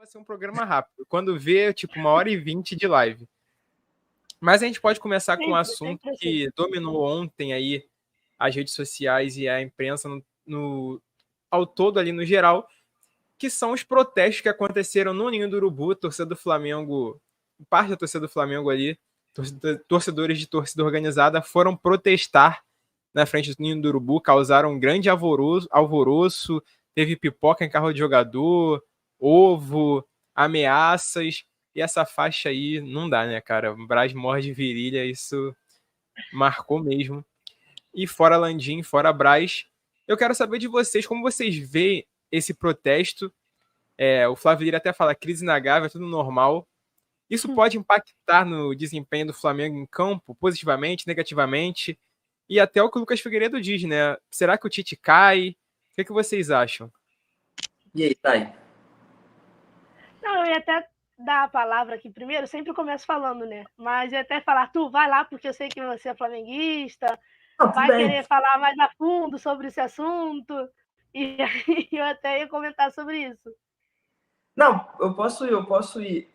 ser um programa rápido. Quando vê, tipo, 1h20 de live. Mas a gente pode começar com um assunto que dominou ontem aí as redes sociais e a imprensa ao todo ali no geral, que são os protestos que aconteceram no Ninho do Urubu, torcida do Flamengo, parte da torcida do Flamengo ali, torcedores de torcida organizada foram protestar na frente do Ninho do Urubu, causaram um grande alvoroço, teve pipoca em carro de jogador, ovo, ameaças, e essa faixa aí não dá, né, cara? O Braz morde virilha, isso marcou mesmo. E fora Landim, fora Braz, eu quero saber de vocês, como vocês veem esse protesto. O Flávio Lira até fala, crise na Gávea, é tudo normal. Isso pode impactar no desempenho do Flamengo em campo, positivamente, negativamente? E até o que o Lucas Figueiredo diz, né? Será que o Tite cai? O que vocês acham? E aí, Thay? Não, eu ia até dar a palavra aqui primeiro, sempre começo falando, né? Mas eu ia até falar, tu vai lá, porque eu sei que você é flamenguista, vai querer falar mais a fundo sobre esse assunto, e aí eu até ia comentar sobre isso. Não, eu posso ir.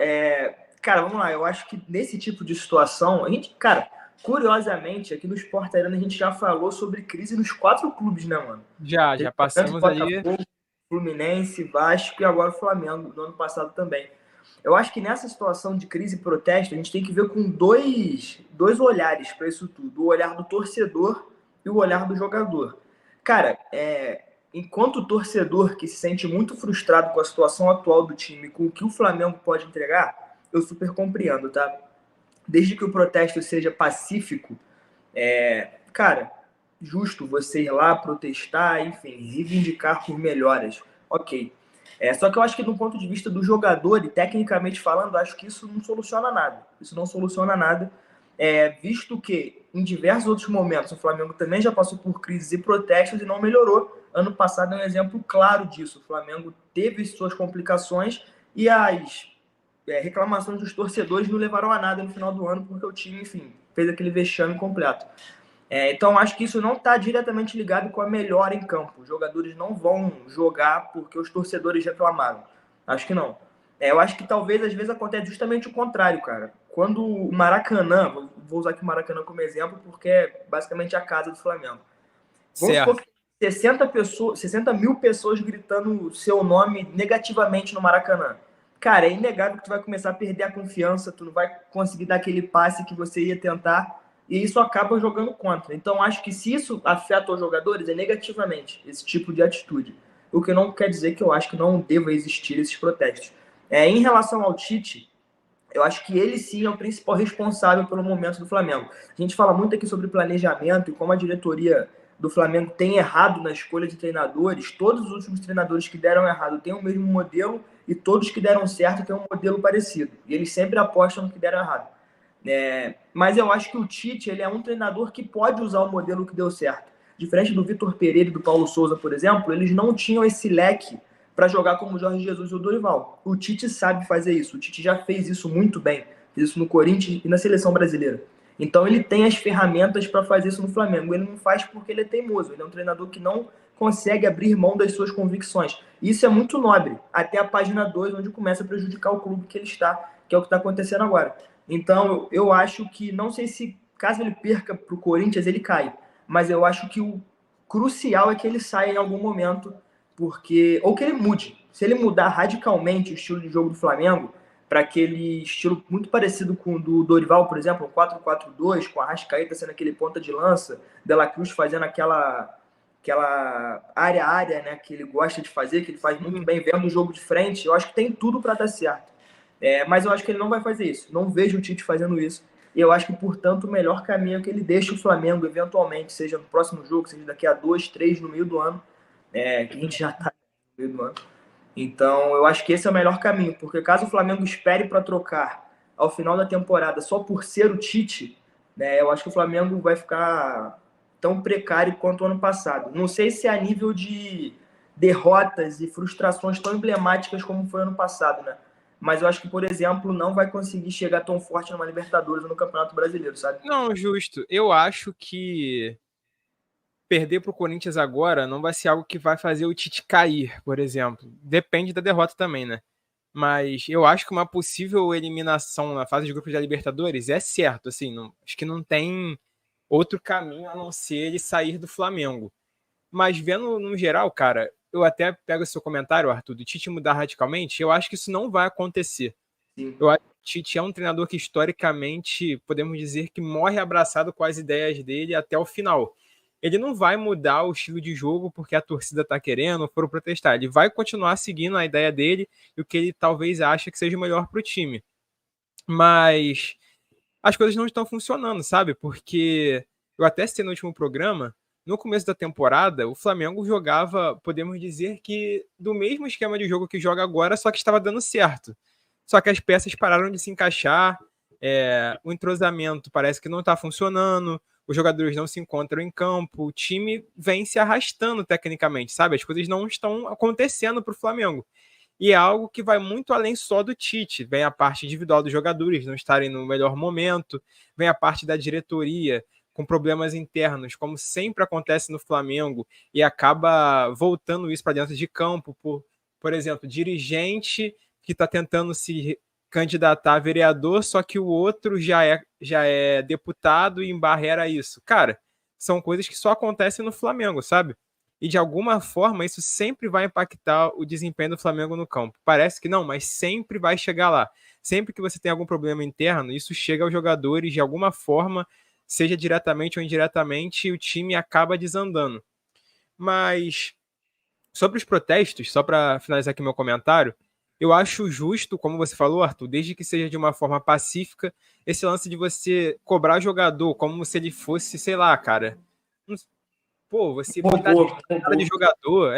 Cara, vamos lá, eu acho que nesse tipo de situação, a gente, cara, curiosamente, aqui no Sport Arena a gente já falou sobre crise nos 4 clubes, né, mano? Já passamos ali. Fluminense, Vasco e agora o Flamengo, no ano passado também. Eu acho que nessa situação de crise e protesto, a gente tem que ver com dois olhares para isso tudo. O olhar do torcedor e o olhar do jogador. Cara, enquanto torcedor que se sente muito frustrado com a situação atual do time, com o que o Flamengo pode entregar, eu super compreendo, tá? Desde que o protesto seja pacífico, cara, justo você ir lá protestar, enfim, reivindicar por melhoras. Ok. Só que eu acho que do ponto de vista do jogador, e tecnicamente falando, acho que isso não soluciona nada. Isso não soluciona nada, visto que em diversos outros momentos o Flamengo também já passou por crises e protestos e não melhorou. Ano passado é um exemplo claro disso. O Flamengo teve suas complicações e as reclamações dos torcedores não levaram a nada no final do ano, porque o time, enfim, fez aquele vexame completo. Então, acho que isso não está diretamente ligado com a melhora em campo. Os jogadores não vão jogar porque os torcedores reclamaram. Acho que não. Eu acho que talvez, às vezes, acontece justamente o contrário, cara. Quando o Maracanã, vou usar aqui o Maracanã como exemplo, porque é basicamente a casa do Flamengo. Vamos supor que 60 mil pessoas gritando seu nome negativamente no Maracanã. Cara, é inegável que tu vai começar a perder a confiança, tu não vai conseguir dar aquele passe que você ia tentar, e isso acaba jogando contra. Então, acho que se isso afeta os jogadores, é negativamente, esse tipo de atitude. O que não quer dizer que eu acho que não deva existir esses protestos. Em relação ao Tite, eu acho que ele sim é o principal responsável pelo momento do Flamengo. A gente fala muito aqui sobre planejamento e como a diretoria do Flamengo tem errado na escolha de treinadores. Todos os últimos treinadores que deram errado têm o mesmo modelo e todos que deram certo têm um modelo parecido. E eles sempre apostam no que deram errado. Mas eu acho que o Tite ele é um treinador que pode usar o modelo que deu certo. Diferente do Vitor Pereira e do Paulo Souza, por exemplo, eles não tinham esse leque para jogar como o Jorge Jesus e o Dorival. O Tite sabe fazer isso. O Tite já fez isso muito bem. Fez isso no Corinthians e na seleção brasileira. Então ele tem as ferramentas para fazer isso no Flamengo. Ele não faz porque ele é teimoso. Ele é um treinador que não consegue abrir mão das suas convicções. Isso é muito nobre. Até a página 2, onde começa a prejudicar o clube que ele está, que é o que está acontecendo agora. Então eu acho que, não sei se caso ele perca para o Corinthians, ele cai. Mas eu acho que o crucial é que ele saia em algum momento, ou que ele mude. Se ele mudar radicalmente o estilo de jogo do Flamengo para aquele estilo muito parecido com o do Dorival, por exemplo, 4-4-2, com a Arrascaeta sendo aquele ponta de lança, De La Cruz fazendo aquela área, né, que ele gosta de fazer, que ele faz muito bem, vendo o jogo de frente, eu acho que tem tudo para dar certo. Mas eu acho que ele não vai fazer isso. Não vejo o Tite fazendo isso. E eu acho que, portanto, o melhor caminho é que ele deixe o Flamengo, eventualmente, seja no próximo jogo, seja daqui a 2, 3, no meio do ano, que a gente já está no meio do ano. Então, eu acho que esse é o melhor caminho, porque caso o Flamengo espere para trocar ao final da temporada só por ser o Tite, né, eu acho que o Flamengo vai ficar tão precário quanto o ano passado. Não sei se é a nível de derrotas e frustrações tão emblemáticas como foi ano passado, né? Mas eu acho que, por exemplo, não vai conseguir chegar tão forte numa Libertadores ou no Campeonato Brasileiro, sabe? Não, justo. Eu acho que perder para o Corinthians agora não vai ser algo que vai fazer o Tite cair, por exemplo. Depende da derrota também, né? Mas eu acho que uma possível eliminação na fase de grupos da Libertadores é certo, assim, acho que não tem outro caminho a não ser ele sair do Flamengo. Mas vendo no geral, cara, eu até pego o seu comentário, Arthur, do Tite mudar radicalmente, eu acho que isso não vai acontecer. Sim. Eu acho que o Tite é um treinador que, historicamente, podemos dizer que morre abraçado com as ideias dele até o final. Ele não vai mudar o estilo de jogo porque a torcida está querendo, foram protestar. Ele vai continuar seguindo a ideia dele e o que ele talvez ache que seja o melhor para o time. Mas as coisas não estão funcionando, sabe? Porque eu até citei no último programa, no começo da temporada, o Flamengo jogava, podemos dizer que do mesmo esquema de jogo que joga agora, só que estava dando certo. Só que as peças pararam de se encaixar, o entrosamento parece que não está funcionando, os jogadores não se encontram em campo, o time vem se arrastando tecnicamente, sabe? As coisas não estão acontecendo para o Flamengo. E é algo que vai muito além só do Tite. Vem a parte individual dos jogadores não estarem no melhor momento, vem a parte da diretoria com problemas internos, como sempre acontece no Flamengo, e acaba voltando isso para dentro de campo, por exemplo, dirigente que está tentando se candidatar a vereador, só que o outro já é deputado e embarrera isso. Cara, são coisas que só acontecem no Flamengo, sabe? E de alguma forma isso sempre vai impactar o desempenho do Flamengo no campo. Parece que não, mas sempre vai chegar lá. Sempre que você tem algum problema interno, isso chega aos jogadores de alguma forma, seja diretamente ou indiretamente, e o time acaba desandando. Mas sobre os protestos, só para finalizar aqui meu comentário, eu acho justo, como você falou, Arthur, desde que seja de uma forma pacífica, esse lance de você cobrar jogador como se ele fosse, sei lá, cara. Pô, você botar cara de jogador,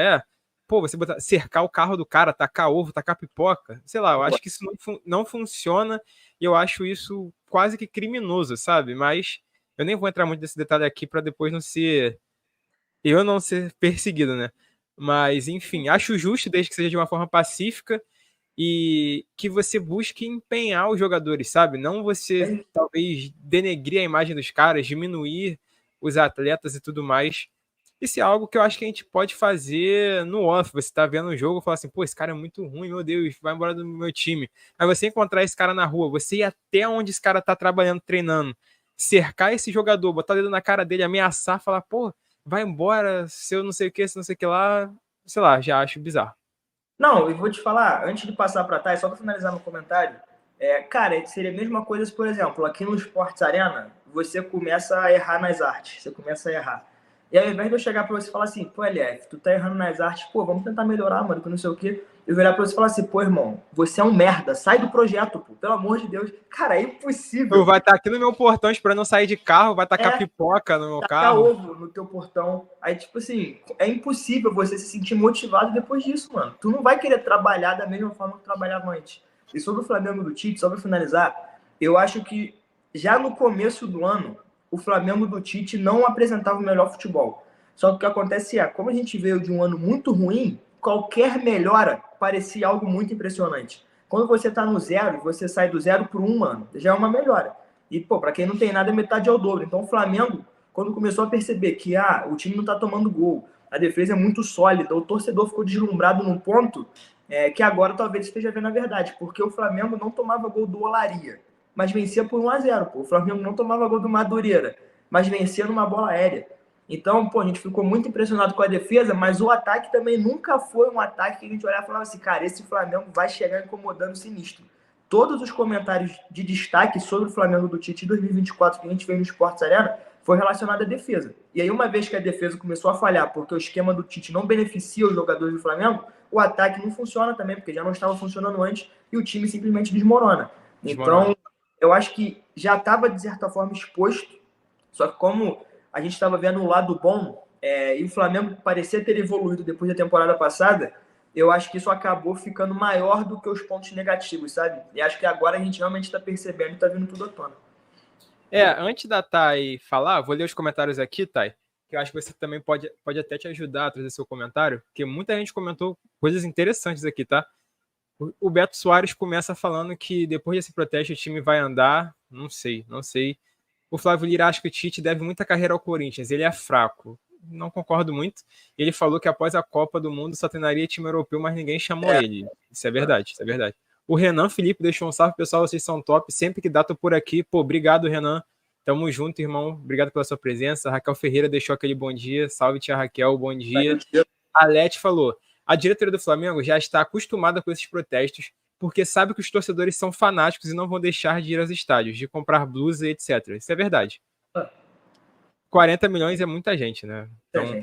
Pô, você botar, cercar o carro do cara, tacar ovo, tacar pipoca. Sei lá, eu acho que isso não funciona e eu acho isso quase que criminoso, sabe? Mas eu nem vou entrar muito nesse detalhe aqui para depois eu não ser perseguido, né? Mas, enfim, acho justo desde que seja de uma forma pacífica e que você busque empenhar os jogadores, sabe? Não você, talvez, denegrir a imagem dos caras, diminuir os atletas e tudo mais. Isso é algo que eu acho que a gente pode fazer no off. Você tá vendo o jogo e fala assim, pô, esse cara é muito ruim, meu Deus, vai embora do meu time. Aí você encontrar esse cara na rua, você ir até onde esse cara tá trabalhando, treinando, cercar esse jogador, botar o dedo na cara dele, ameaçar, falar, pô, vai embora, se eu não sei o que, se não sei o que lá, sei lá, já acho bizarro. Não, eu vou te falar, antes de passar para trás, só para finalizar no comentário, cara, seria a mesma coisa se, por exemplo, aqui no Sports Arena, você começa a errar nas artes, você começa a errar. E ao invés de eu chegar para você e falar assim, pô, LF, tu tá errando nas artes, pô, vamos tentar melhorar, mano, que não sei o quê. Eu virar para você e falar assim, pô, irmão, você é um merda, sai do projeto, pô, pelo amor de Deus. Cara, é impossível. Vai estar aqui no meu portão esperando eu sair de carro, vai tacar pipoca no meu carro. Ovo no teu portão. Aí, tipo assim, é impossível você se sentir motivado depois disso, mano. Tu não vai querer trabalhar da mesma forma que trabalhava antes. E sobre o Flamengo do Tite, só pra finalizar, eu acho que já no começo do ano, o Flamengo do Tite não apresentava o melhor futebol. Só que o que acontece como a gente veio de um ano muito ruim, qualquer melhora parecia algo muito impressionante. Quando você tá no zero, você sai do 0 pro 1, mano, já é uma melhora. E, pô, pra quem não tem nada, metade é o dobro. Então o Flamengo, quando começou a perceber que o time não tá tomando gol, a defesa é muito sólida, o torcedor ficou deslumbrado num ponto que agora talvez esteja vendo a verdade, porque o Flamengo não tomava gol do Olaria, mas vencia por 1-0, pô. O Flamengo não tomava gol do Madureira, mas vencia numa bola aérea. Então, pô, a gente ficou muito impressionado com a defesa, mas o ataque também nunca foi um ataque que a gente olhava e falava assim, cara, esse Flamengo vai chegar incomodando sinistro. Todos os comentários de destaque sobre o Flamengo do Tite 2024 que a gente fez no Sports Arena foi relacionado à defesa. E aí, uma vez que a defesa começou a falhar, porque o esquema do Tite não beneficia os jogadores do Flamengo, o ataque não funciona também, porque já não estava funcionando antes, e o time simplesmente desmorona. Então, eu acho que já estava, de certa forma, exposto, só que como a gente estava vendo o lado bom, e o Flamengo parecia ter evoluído depois da temporada passada, eu acho que isso acabou ficando maior do que os pontos negativos, sabe? E acho que agora a gente realmente está percebendo e está vindo tudo à tona. Antes da Thay falar, vou ler os comentários aqui, Thay, que eu acho que você também pode até te ajudar a trazer seu comentário, porque muita gente comentou coisas interessantes aqui, tá? O Beto Soares começa falando que depois desse protesto o time vai andar, não sei. O Flávio Lira acha que o Tite deve muita carreira ao Corinthians, ele é fraco. Não concordo muito. Ele falou que após a Copa do Mundo só treinaria time europeu, mas ninguém chamou ele. Isso é verdade. O Renan Felipe deixou um salve, pessoal, vocês são top. Sempre que dá, tô por aqui. Pô, obrigado, Renan. Tamo junto, irmão. Obrigado pela sua presença. A Raquel Ferreira deixou aquele bom dia. Salve, tia Raquel, bom dia. A Lete falou, a diretoria do Flamengo já está acostumada com esses protestos, porque sabe que os torcedores são fanáticos e não vão deixar de ir aos estádios, de comprar blusa, etc. Isso é verdade. 40 milhões é muita gente, né? Então,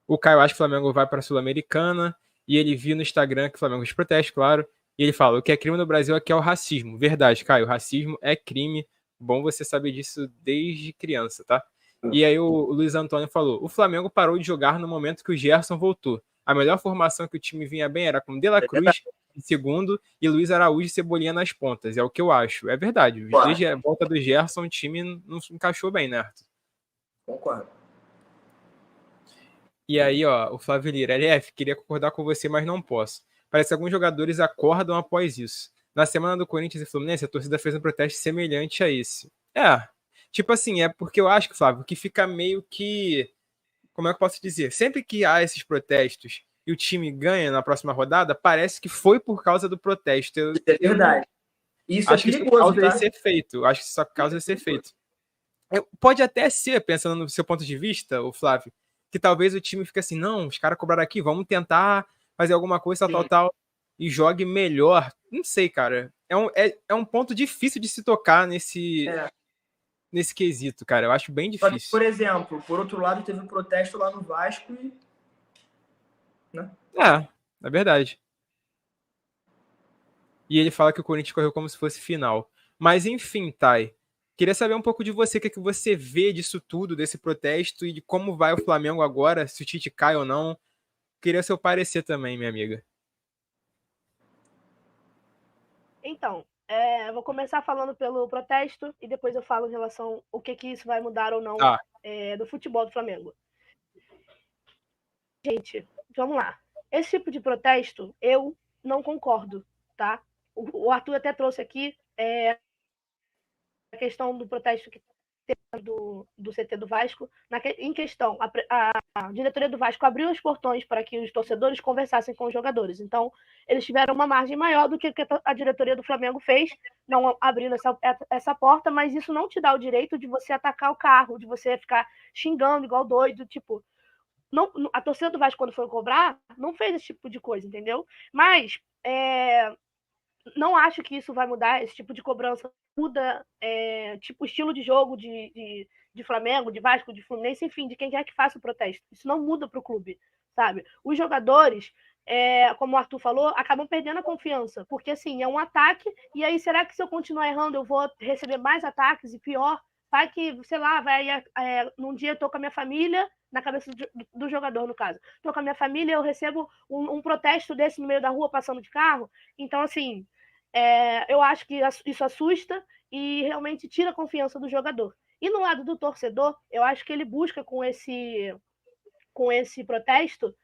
o Caio acha que o Flamengo vai para a Sul-Americana e ele viu no Instagram que o Flamengo fez protesto, claro. E ele fala, o que é crime no Brasil aqui é o racismo. Verdade, Caio, racismo é crime. Bom você saber disso desde criança, tá? E aí o Luiz Antônio falou, o Flamengo parou de jogar no momento que o Gerson voltou. A melhor formação que o time vinha bem era com De La Cruz em segundo e Luiz Araújo e Cebolinha nas pontas. É o que eu acho. É verdade. Desde a volta do Gerson, o time não encaixou bem, né, Arthur? Concordo. E aí, ó, o Flávio Lira, LF, queria concordar com você, mas não posso. Parece que alguns jogadores acordam após isso. Na semana do Corinthians e Fluminense, a torcida fez um protesto semelhante a esse. Tipo assim, é porque eu acho que, Flávio, que fica meio que... Como é que eu posso dizer? Sempre que há esses protestos e o time ganha na próxima rodada, parece que foi por causa do protesto. É verdade. Isso acho é perigoso, que isso causa esse efeito. Acho que isso causa esse efeito. Pode até ser, pensando no seu ponto de vista, o Flávio, que talvez o time fique assim, não, os caras cobraram aqui, vamos tentar fazer alguma coisa, tal, e jogue melhor. Não sei, cara. É um ponto difícil de se tocar nesse quesito, cara. Eu acho bem difícil. Por exemplo, por outro lado, teve um protesto lá no Vasco e... Né? É verdade. E ele fala que o Corinthians correu como se fosse final. Mas enfim, Thay, queria saber um pouco de você, o que você vê disso tudo, desse protesto e de como vai o Flamengo agora, se o Tite cai ou não. Queria seu parecer também, minha amiga. Então, vou começar falando pelo protesto e depois eu falo em relação ao que isso vai mudar ou não do futebol do Flamengo. Gente, vamos lá. Esse tipo de protesto, eu não concordo, tá? O Arthur até trouxe aqui a questão do protesto que teve do CT do Vasco. Em questão, a diretoria do Vasco abriu os portões para que os torcedores conversassem com os jogadores. Então, eles tiveram uma margem maior do que a diretoria do Flamengo fez, não abrindo essa porta, mas isso não te dá o direito de você atacar o carro, de você ficar xingando igual doido, tipo... Não, a torcida do Vasco, quando foi cobrar, não fez esse tipo de coisa, entendeu? Mas não acho que isso vai mudar, esse tipo de cobrança muda tipo o estilo de jogo de Flamengo, de Vasco, de Fluminense, enfim, de quem quer que faça o protesto. Isso não muda para o clube, sabe? Os jogadores, como o Arthur falou, acabam perdendo a confiança, porque assim, é um ataque, e aí será que se eu continuar errando eu vou receber mais ataques e pior? Vai que, sei lá, num dia eu tô com a minha família, na cabeça do jogador, no caso. Tô com a minha família, eu recebo um protesto desse no meio da rua, passando de carro. Então, assim, eu acho que isso assusta e realmente tira a confiança do jogador. E no lado do torcedor, eu acho que ele busca com esse protesto,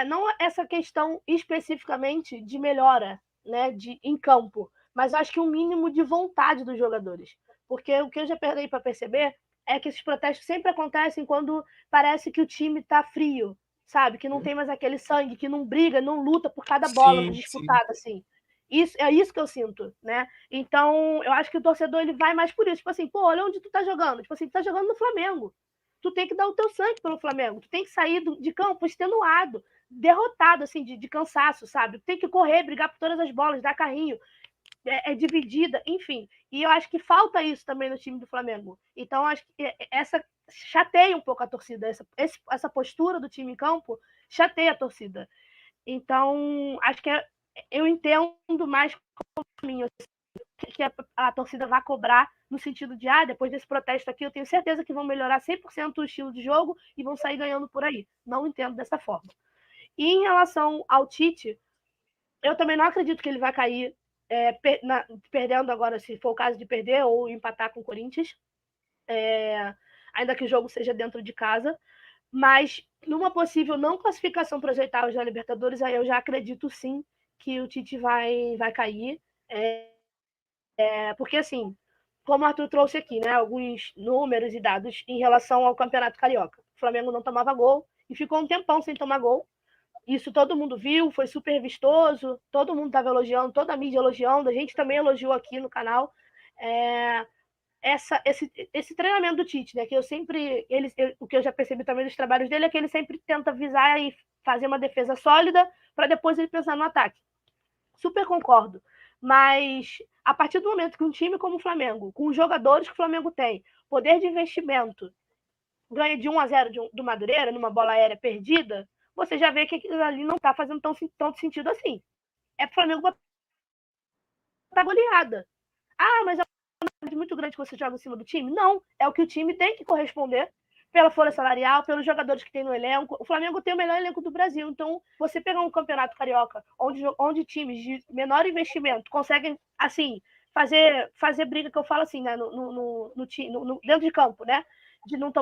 não essa questão especificamente de melhora, né, em campo, mas acho que um mínimo de vontade dos jogadores. Porque o que eu já perdi para perceber é que esses protestos sempre acontecem quando parece que o time está frio, sabe? Que não tem mais aquele sangue, que não briga, não luta por cada bola disputada, assim. É isso que eu sinto, né? Então, eu acho que o torcedor ele vai mais por isso. Tipo assim, pô, olha onde tu tá jogando. Tipo assim, tu tá jogando no Flamengo. Tu tem que dar o teu sangue pelo Flamengo. Tu tem que sair de campo extenuado, derrotado, assim, de cansaço, sabe? Tu tem que correr, brigar por todas as bolas, dar carrinho. Dividida, enfim. E eu acho que falta isso também no time do Flamengo. Então, acho que essa chateia um pouco a torcida. Essa postura do time em campo chateia a torcida. Então, acho que eu entendo mais como caminho que a torcida vai cobrar no sentido de, depois desse protesto aqui, eu tenho certeza que vão melhorar 100% o estilo de jogo e vão sair ganhando por aí. Não entendo dessa forma. E em relação ao Tite, eu também não acredito que ele vai cair perdendo agora, se for o caso de perder ou empatar com o Corinthians, ainda que o jogo seja dentro de casa, mas numa possível não classificação para os oitavos da Libertadores, aí eu já acredito sim que o Tite vai cair, porque assim, como o Arthur trouxe aqui, né, alguns números e dados em relação ao Campeonato Carioca. O Flamengo não tomava gol e ficou um tempão sem tomar gol, Isso todo mundo viu, foi super vistoso, todo mundo estava elogiando, toda a mídia elogiando, a gente também elogiou aqui no canal. Esse treinamento do Tite, né? Que eu sempre. O que eu já percebi também dos trabalhos dele é que ele sempre tenta visar e fazer uma defesa sólida para depois ele pensar no ataque. Super concordo. Mas a partir do momento que um time como o Flamengo, com os jogadores que o Flamengo tem, poder de investimento, ganha de 1-0 do Madureira, numa bola aérea perdida, você já vê que aquilo ali não está fazendo tanto sentido assim. É pro Flamengo botar goleada. Mas é muito grande que você joga em cima do time? Não, é o que o time tem que corresponder pela folha salarial, pelos jogadores que tem no elenco. O Flamengo tem o melhor elenco do Brasil, então você pegar um campeonato carioca onde times de menor investimento conseguem, assim, fazer briga, que eu falo assim, né, dentro de campo, né, de não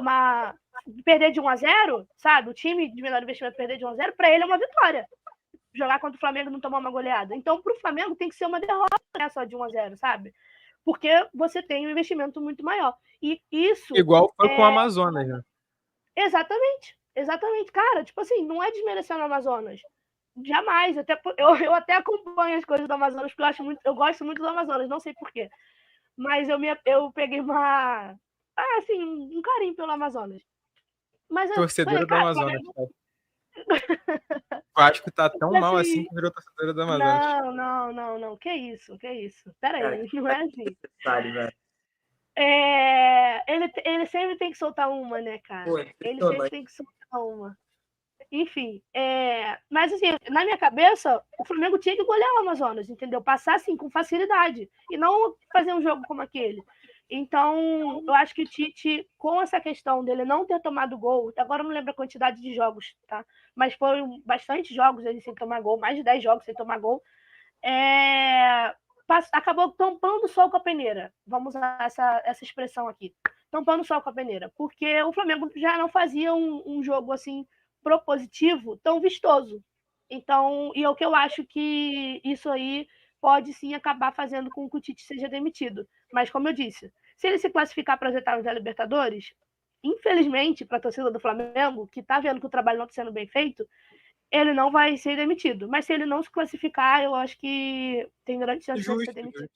perder de 1-0, sabe, o time de menor investimento perder de 1-0, para ele é uma vitória. Jogar contra o Flamengo e não tomar uma goleada. Então, para o Flamengo tem que ser uma derrota, né, só de 1-0, sabe? Porque você tem um investimento muito maior. E isso... Igual foi com o Amazonas, né? Exatamente. Cara, tipo assim, não é desmerecendo o Amazonas. Jamais. Eu até acompanho as coisas do Amazonas, porque eu gosto muito do Amazonas, não sei porquê. Mas eu peguei um carinho pelo Amazonas. Mas torcedora do Amazonas. O Vasco tá tão mal assim que virou torcedora do Amazonas. Não. Que isso? Peraí, não é assim. Ele sempre tem que soltar uma, né, cara? Ele sempre tem que soltar uma. Enfim, mas assim, na minha cabeça, o Flamengo tinha que golear o Amazonas, entendeu? Passar assim com facilidade e não fazer um jogo como aquele. Então, eu acho que o Tite, com essa questão dele não ter tomado gol, agora eu não lembro a quantidade de jogos, tá? Mas foram bastante jogos ele sem tomar gol, mais de 10 jogos sem tomar gol, acabou tampando o sol com a peneira. Vamos usar essa expressão aqui. Tampando o sol com a peneira. Porque o Flamengo já não fazia um jogo assim propositivo tão vistoso. Então, e é o que eu acho que isso aí pode sim acabar fazendo com que o Tite seja demitido. Mas, como eu disse, se ele se classificar para as oitavas da Libertadores, infelizmente, para a torcida do Flamengo, que está vendo que o trabalho não está sendo bem feito, ele não vai ser demitido. Mas se ele não se classificar, eu acho que tem grande chance de ser demitido.